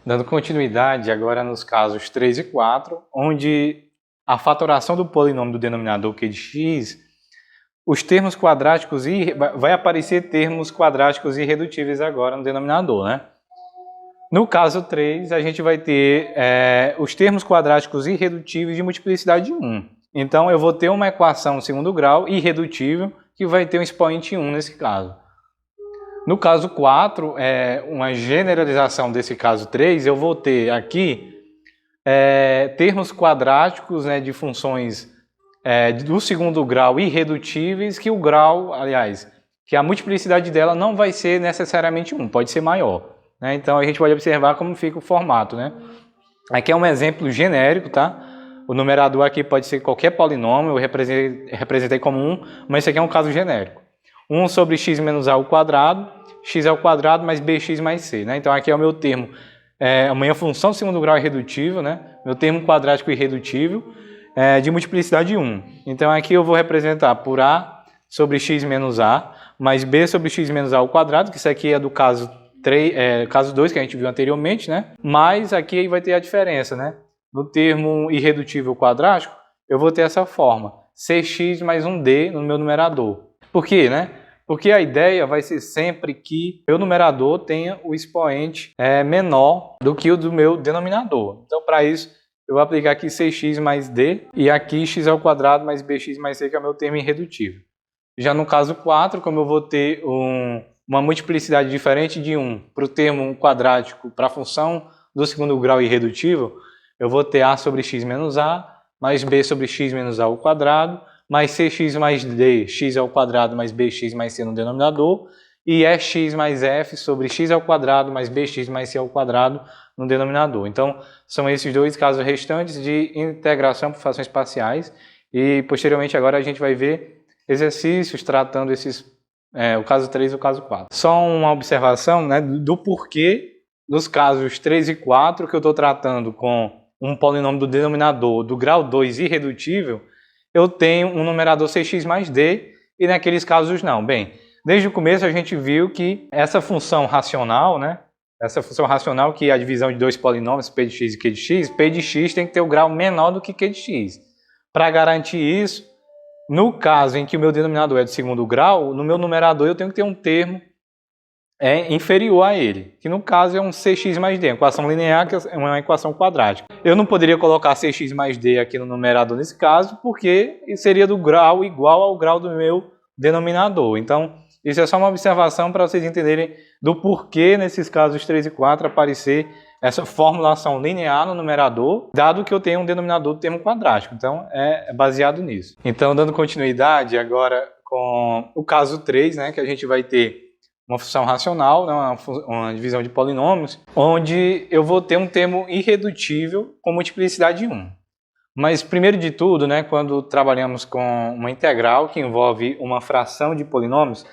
Dando continuidade agora nos casos 3 e 4, onde a fatoração do polinômio do denominador q de x, os termos quadráticos vai aparecer termos quadráticos irredutíveis agora no denominador, né? No caso 3, a gente vai ter os termos quadráticos irredutíveis de multiplicidade de 1. Então, eu vou ter uma equação de segundo grau irredutível que vai ter um expoente 1 nesse caso. No caso 4, uma generalização desse caso 3, eu vou ter aqui termos quadráticos, né, de funções do segundo grau irredutíveis, que o grau, aliás, que a multiplicidade dela não vai ser necessariamente 1, pode ser maior. Né? Então a gente pode observar como fica o formato. Né? Aqui é um exemplo genérico, tá? O numerador aqui pode ser qualquer polinômio, eu representei como 1, mas isso aqui é um caso genérico. 1 sobre x menos a ao quadrado, x ao quadrado mais bx mais c. Né? Então aqui é o meu termo, a minha função de segundo grau irredutível, né? Meu termo quadrático irredutível, de multiplicidade 1. Então aqui eu vou representar por a sobre x menos a, mais b sobre x menos a ao quadrado, que isso aqui é do caso 2 que a gente viu anteriormente, né? Mas aqui vai ter a diferença, né? No termo irredutível quadrático, eu vou ter essa forma, cx mais 1d no meu numerador. Por quê, né? Porque a ideia vai ser sempre que o meu numerador tenha o expoente menor do que o do meu denominador. Então, para isso, eu vou aplicar aqui cx mais d e aqui x ao quadrado mais bx mais c, que é o meu termo irredutível. Já no caso 4, como eu vou ter uma multiplicidade diferente de 1 para o termo quadrático, para a função do segundo grau irredutível, eu vou ter a sobre x menos a, mais b sobre x menos a ao quadrado, mais cx mais d, x ao quadrado mais bx mais c no denominador, e x mais f sobre x ao quadrado mais bx mais c ao quadrado no denominador. Então, são esses dois casos restantes de integração por frações parciais, e posteriormente agora a gente vai ver exercícios tratando o caso 3 e o caso 4. Só uma observação, né, do porquê nos casos 3 e 4 que eu estou tratando com um polinômio do denominador do grau 2 irredutível, eu tenho um numerador cx mais d, e naqueles casos não. Bem, desde o começo a gente viu que essa função racional, né, que é a divisão de dois polinômios, p de x e q de x, p de x tem que ter o grau menor do que q de x. Para garantir isso, no caso em que o meu denominador é de segundo grau, no meu numerador eu tenho que ter um termo inferior a ele, que no caso é um cx mais d, uma equação linear, que é uma equação quadrática. Eu não poderia colocar cx mais d aqui no numerador nesse caso, porque seria do grau igual ao grau do meu denominador. Então, isso é só uma observação para vocês entenderem do porquê nesses casos 3 e 4 aparecer essa formulação linear no numerador, dado que eu tenho um denominador do termo quadrático. Então, é baseado nisso. Então, dando continuidade agora com o caso 3, né, que a gente vai ter uma função racional, né, uma divisão de polinômios, onde eu vou ter um termo irredutível com multiplicidade 1. Mas, primeiro de tudo, né, quando trabalhamos com uma integral que envolve uma fração de polinômios,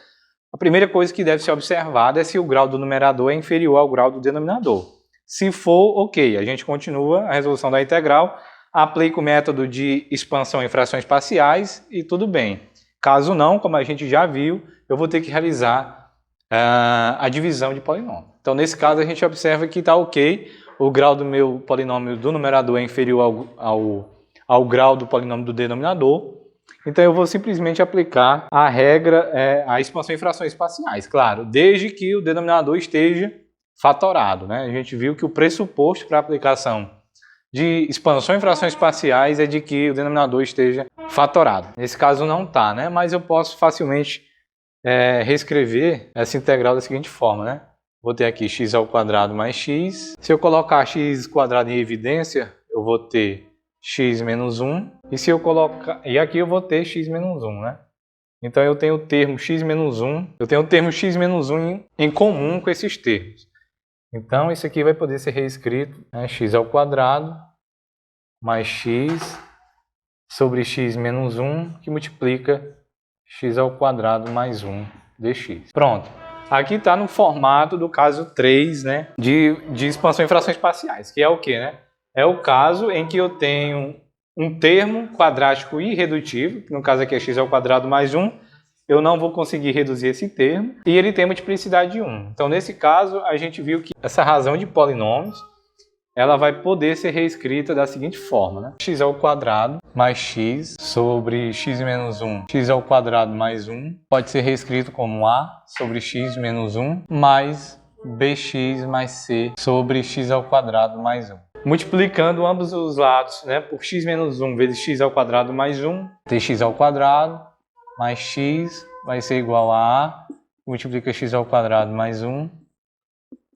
a primeira coisa que deve ser observada é se o grau do numerador é inferior ao grau do denominador. Se for, ok, a gente continua a resolução da integral, aplica o método de expansão em frações parciais e tudo bem. Caso não, como a gente já viu, eu vou ter que realizar a divisão de polinômio. Então, nesse caso, a gente observa que está ok, o grau do meu polinômio do numerador é inferior ao grau do polinômio do denominador. Então, eu vou simplesmente aplicar a regra, a expansão em frações parciais, claro, desde que o denominador esteja fatorado. Né? A gente viu que o pressuposto para a aplicação de expansão em frações parciais é de que o denominador esteja fatorado. Nesse caso não está, né? Mas eu posso facilmente reescrever essa integral da seguinte forma, né? Vou ter aqui x ao quadrado mais x. Se eu colocar x quadrado em evidência, eu vou ter x menos 1. E aqui eu vou ter x menos 1, né? Então eu tenho o termo x menos 1. Eu tenho o termo x menos 1 em comum com esses termos. Então isso aqui vai poder ser reescrito, né? X ao quadrado mais x sobre x menos 1, que multiplica x ao quadrado mais 1 dx. Pronto. Aqui está no formato do caso 3, né, de expansão em frações parciais, que é o quê, né? É o caso em que eu tenho um termo quadrático irredutível, que no caso aqui é x ao quadrado mais 1, eu não vou conseguir reduzir esse termo, e ele tem multiplicidade de 1. Então, nesse caso, a gente viu que essa razão de polinômios ela vai poder ser reescrita da seguinte forma, né? X ao quadrado mais x sobre x menos 1, x ao quadrado mais 1, pode ser reescrito como a sobre x menos 1 mais bx mais c sobre x ao quadrado mais 1. Multiplicando ambos os lados, né, por x menos 1 vezes x ao quadrado mais 1, tx ao quadrado mais x vai ser igual a multiplica x ao quadrado mais 1,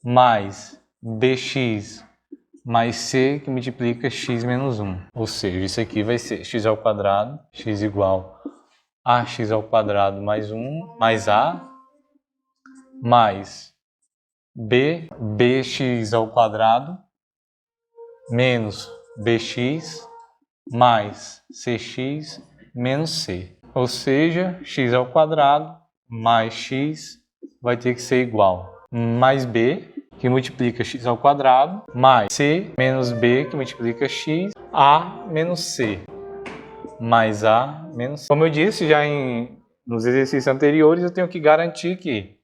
mais bx mais c, que multiplica x menos 1. Ou seja, isso aqui vai ser x ao quadrado, x igual a x ao quadrado mais 1, mais a, mais b, bx ao quadrado, menos bx, mais cx, menos c. Ou seja, x ao quadrado mais x vai ter que ser igual mais b, que multiplica x ao quadrado, mais c menos b, que multiplica x, a menos c, mais a menos c. Como eu disse já nos exercícios anteriores, eu tenho que garantir que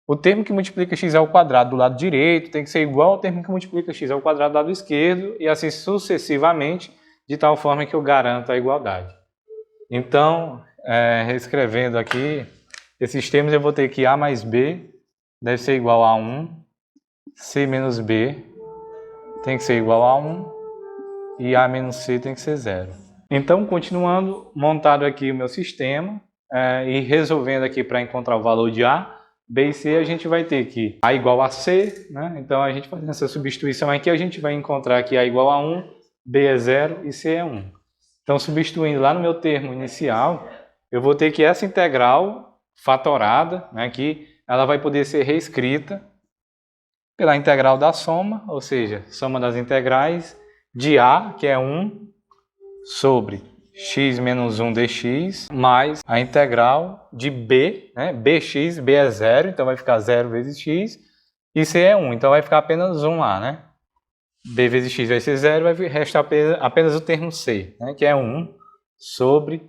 o termo que multiplica x ao quadrado do lado direito tem que ser igual ao termo que multiplica x ao quadrado do lado esquerdo, e assim sucessivamente, de tal forma que eu garanto a igualdade. Então, reescrevendo aqui, esses termos eu vou ter que a mais b deve ser igual a 1, c menos b tem que ser igual a 1 e a menos c tem que ser 0. Então, continuando, montado aqui o meu sistema e resolvendo aqui para encontrar o valor de a, b e c, a gente vai ter que a igual a c, né? Então a gente fazendo essa substituição aqui, a gente vai encontrar que a igual a 1, b é 0 e c é 1. Então, substituindo lá no meu termo inicial, eu vou ter que essa integral fatorada, né, que ela vai poder ser reescrita pela integral da soma, ou seja, soma das integrais de a, que é 1, sobre x menos 1 dx, mais a integral de b, né, bx, b é 0, então vai ficar 0 vezes x, e c é 1, então vai ficar apenas 1a, né? b vezes x vai ser 0, vai restar apenas o termo c, né, que é 1 sobre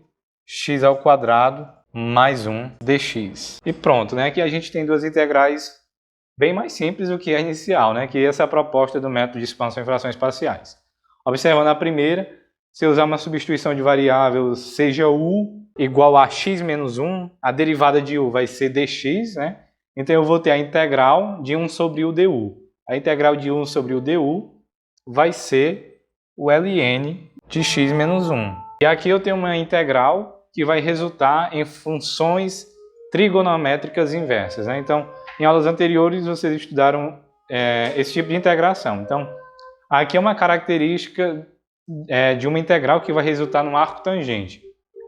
x ao quadrado mais 1 dx. E pronto, né? Aqui a gente tem duas integrais bem mais simples do que a inicial, né? Que essa é a proposta do método de expansão em frações parciais. Observando a primeira, se eu usar uma substituição de variável, seja u igual a x menos 1, a derivada de u vai ser dx, né? Então eu vou ter a integral de 1 sobre u du. A integral de 1 sobre u du vai ser o ln de x menos 1. E aqui eu tenho uma integral que vai resultar em funções trigonométricas inversas, né? Então, em aulas anteriores, vocês estudaram esse tipo de integração. Então, aqui é uma característica de uma integral que vai resultar num arco tangente.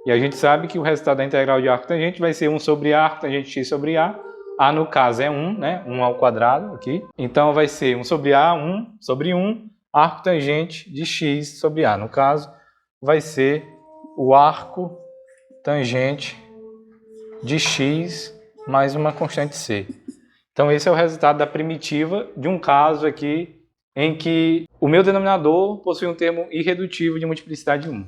E a gente sabe que o resultado da integral de arco tangente vai ser 1 sobre a, arco tangente x sobre a. A, no caso, é 1, né? 1 ao quadrado aqui. Então, vai ser 1 sobre a, 1 sobre 1, arco tangente de x sobre a. No caso, vai ser o arco tangente de x mais uma constante c. Então, esse é o resultado da primitiva de um caso aqui em que o meu denominador possui um termo irredutível de multiplicidade 1.